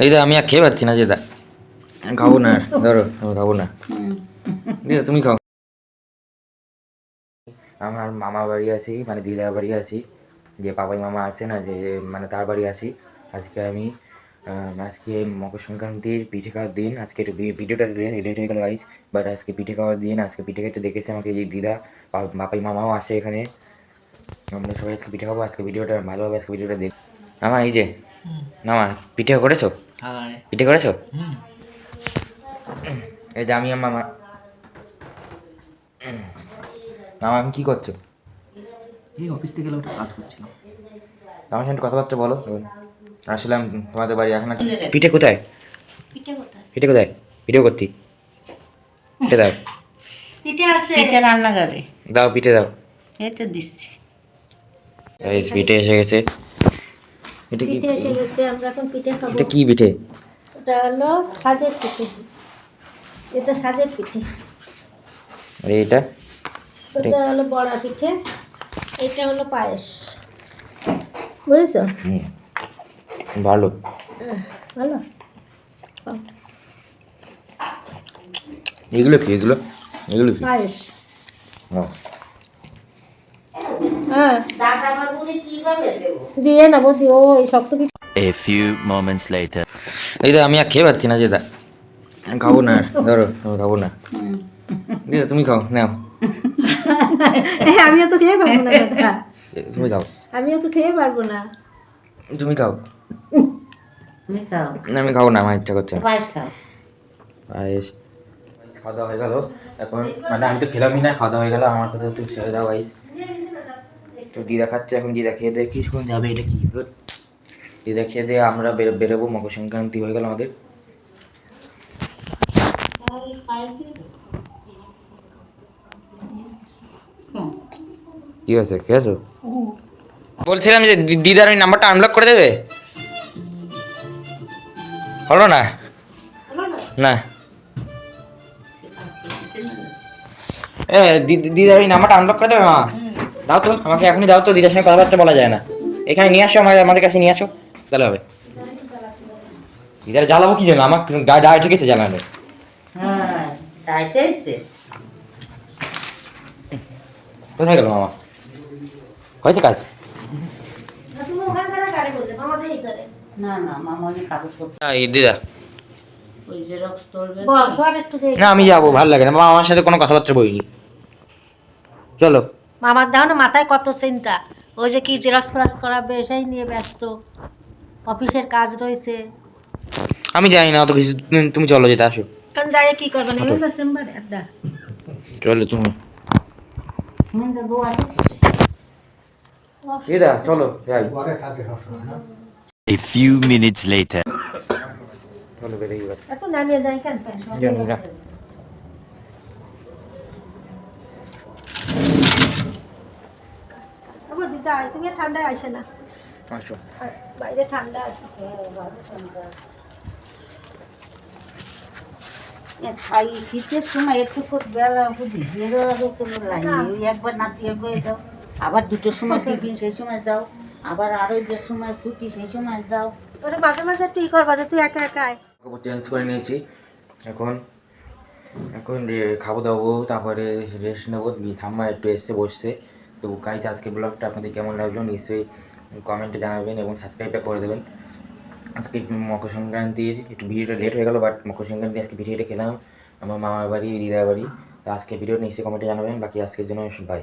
এই আমি আর খেয়ে পাচ্ছি না যেটা খাবো না আর ধরো আমি খাবো না ঠিক আছে তুমি খাও। আমার মামা বাড়ি আছি মানে দিদার বাড়ি আছি, যে পাপাই মামা আছে না যে মানে তার বাড়ি আছি। আজকে আমি আজকে মকর সংক্রান্তির পিঠে খাওয়ার দিন। আজকে একটু ভিডিওটা লেট হয়ে গেল গাইস, বাট আজকে পিঠে খাওয়ার দিন। আজকে পিঠে খেতে দেখেছি আমাকে এই দিদা, পাপাই মামাও আসে এখানে। আমরা সবাই আজকে পিঠে খাবো। আজকে ভিডিওটা ভালোভাবে আজকে ভিডিওটা দেখ। মামা এই যে মামা পিঠে করেছো? পিঠে করেছো? এই যে আমি আর মামা। মামা আমি কি করছো? এই অফিস থেকে গেলে ওটা কাজ করছিলাম। আমার সঙ্গে কথাবার্তা বলো। আসলাম তোমাদের বাড়ি এখন। পিঠে কোথায়? পিঠে কোথায়? ভিডিও করতি? পিঠে দাও, পিঠে আছে, পিঠে রান্নাঘরে দাও পিঠে দাও। এই তো দিচ্ছি। পিঠে এসে গেছে। এটা কি? পিঠে এসে গেছে, আমরা এখন পিঠে খাবো। এটা কি পিঠে? এটা হলো সাজের পিঠে, এটা সাজের পিঠে। আর এটা? এটা হলো বড়া পিঠে, এটা হলো পায়েস, বুঝেছো? ভালো। ভালো। এগুলো কি? এগুলো এগুলো কি? পায়েস। ও, হ্যাঁ দিয়ে নেবো, দিও এই শক্ত পিঠে। A few moments later. এইটা আমি আর খেয়ে পাচ্ছি না যেটা খাবো না আর ধরো আমি খাবো না ঠিক আছে তুমি খাও নাও। আমিও তো খেয়ে পারবো না দাদা, তুমি খাও। আমিও তো খেয়ে পারবো না। তুমি খাও। তুমি খাও, না আমি খাবো না, আমার ইচ্ছা করছে না। পায়েস খাও। পায়েস। খাওয়া দাওয়া হয়ে গেল এখন, মানে আমি তো খেলামই না, খাওয়া দাওয়া হয়ে গেল। আমার কথা একটু ছেড়ে দাও গাইস। তো দিদা খাচ্ছে এখন, দিদা খেয়ে দিয়ে কি শুনে যাবে এটা কি? দিদা খেয়ে দিয়ে আমরা বেরোবো। মকর সংক্রান্তি হয়ে গেল আমাদের। কি হয়েছে, খেয়েছো? বলছিলাম যে দিদার ওই নাম্বারটা আনব্লক করে দেবে। হলো না? না এ দিদার ওই নাম্বারটা আনব্লক করে দেবে মা। দাও তো আমাকে এখনই দাও তো, দিদার সঙ্গে কথাবার্তা বলা যায় না। এখানে নিয়ে আসো, আমাদের কাছে নিয়ে আসো, তাহলে হবে। দিদার জ্বালাবো কি জন্য? আমার গায়ে ঠেকেছে জ্বালানো। হ্যাঁ তাই চাইছে। কোথায় গেল মামা? হয়েছে কাজ? তুমি ওখানে তারা গাড়ি বললে আমাদের এই করে না না, মামা অনেক কাগজপত্র দিদা ওই জেরক্স তুলবে। বস আর একটু যে না আমি যাবো, ভালো লাগে না মামা আমার সাথে কোনো কথাবার্তা বলিনি। চলো। মামার দাও না, মাথায় কত চিন্তা, ওই যে কি জেরক্স ফেরক্স করাবে সেই নিয়ে ব্যস্ত, অফিসের কাজ রয়েছে। আমি জানি না অত কিছু, তুমি চলো যেতে আসো। কারণ যাই কি করবে না, এই চেম্বারে আড্ডা। চলো তুমি। হুম, তো বউ আসে। দিদা চলো যাই। A few minutes later. চলো বেরিয়ে গেল। এত নামিয়ে যাই কেন? জানি না। আবার দিদা তুমি আর ঠান্ডায় আসে না, আসো। আর বাইরে ঠান্ডা আছে। এই শীতের সময় একটু বেলা বুঝি বেরোরও কোনো লাইন নেই। ওই একবার নাতিয়ে হয়ে যাও, আবার দুটোর সময় টিফিন সেই সময় যাও, আবার আড়াইটার সময় ছুটি সেই সময় যাও। ওরে মাঝে মাঝে একটু ই করবা যে তুই একা একা আয়। কাপড় চেঞ্জ করে নিয়েছি এখন। এখন খাবো দাবো, তারপরে রেস্ট নেবো। ঠাম্মা একটু এসছে বসছে। তো গাইজ আজকে ব্লগটা আপনাদের কেমন লাগলো নিশ্চয়ই কমেন্টে জানাবেন এবং সাবস্ক্রাইবটা করে দেবেন। আজকে মকর সংক্রান্তির একটু ভিডিওটা লেট হয়ে গেল, বাট মকর সংক্রান্তি আজকে পিঠে খেলাম আমার মামার বাড়ি দিদার বাড়ি। তো আজকে ভিডিওটা নিশ্চয়ই কমেন্টে জানাবেন। বাকি আজকের জন্য বাই।